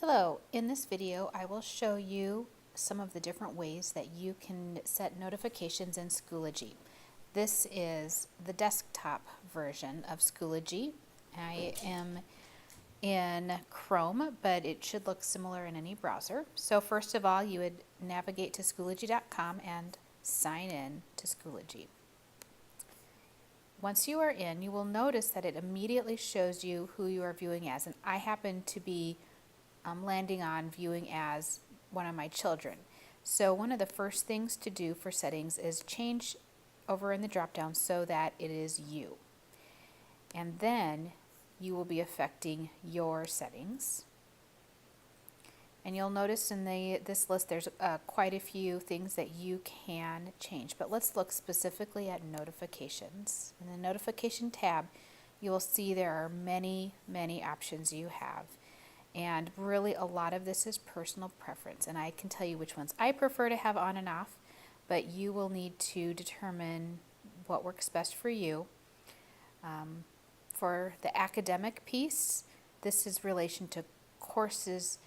Hello, in this video I will show you some of the different ways that you can set notifications in Schoology. This is the desktop version of Schoology. I am in Chrome, but it should look similar in any browser. So first of all, you would navigate to Schoology.com and sign in to Schoology. Once you are in, you will notice that it immediately shows you who you are viewing as, and I happen to be landing on viewing as one of my children. So one of the first things to do for settings is change over in the drop down so that it is you. And then you will be affecting your settings. And you'll notice in this list there's quite a few things that you can change. But let's look specifically at notifications. In the notification tab, you will see there are many options you have. And really a lot of this is personal preference, and I can tell you which ones I prefer to have on and off, but you will need to determine what works best for you. For the academic piece, this is relation to courses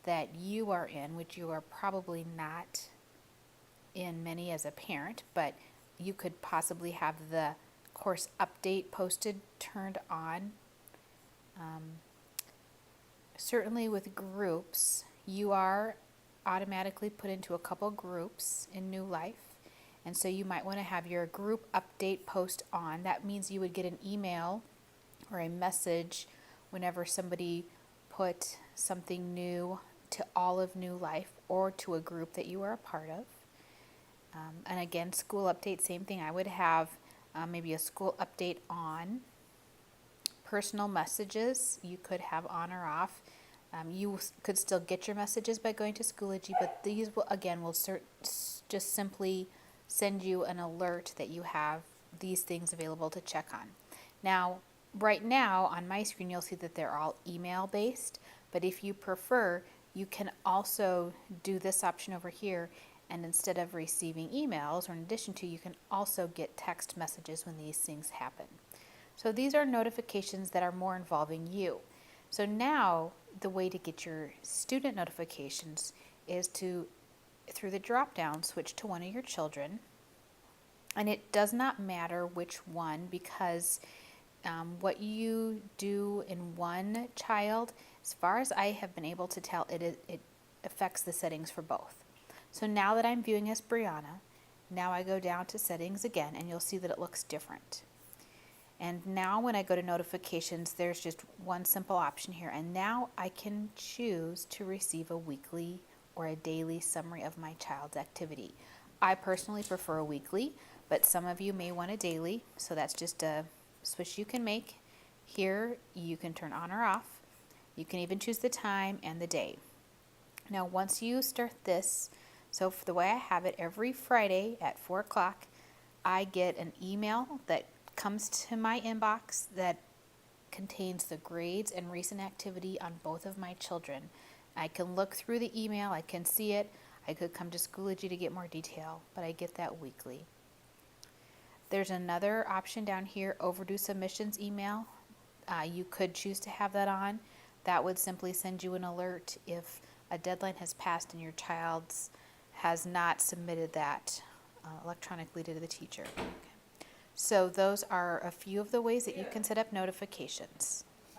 that you are in, which you are probably not in many as a parent, but you could possibly have the course update posted turned on. Certainly with groups, you are automatically put into a couple groups in New Life, and so you might want to have your group update post on. That means you would get an email or a message whenever somebody put something new to all of New Life or to a group that you are a part of. And again, school update, same thing. I would have maybe a school update on. Personal messages you could have on or off. You could still get your messages by going to Schoology, but these will just simply send you an alert that you have these things available to check on. Now, right now on my screen you'll see that they're all email based, but if you prefer, you can also do this option over here, and instead of receiving emails, or in addition to, you can also get text messages when these things happen. So these are notifications that are more involving you. So now the way to get your student notifications is to, through the drop down, switch to one of your children. And it does not matter which one, because what you do in one child, as far as I have been able to tell, it affects the settings for both. So now that I'm viewing as Brianna, now I go down to settings again, and you'll see that it looks different. And now when I go to notifications, there's just one simple option here, and now I can choose to receive a weekly or a daily summary of my child's activity. I personally prefer a weekly, but some of you may want a daily, so that's just a switch you can make. Here you can turn on or off. You can even choose the time and the day. Now once you start this, so for the way I have it, every Friday at 4 o'clock, I get an email that comes to my inbox that contains the grades and recent activity on both of my children. I can look through the email, I can see it, I could come to Schoology to get more detail, but I get that weekly. There's another option down here, overdue submissions email. You could choose to have that on. That would simply send you an alert if a deadline has passed and your child has not submitted that electronically to the teacher. So those are a few of the ways that you can set up notifications.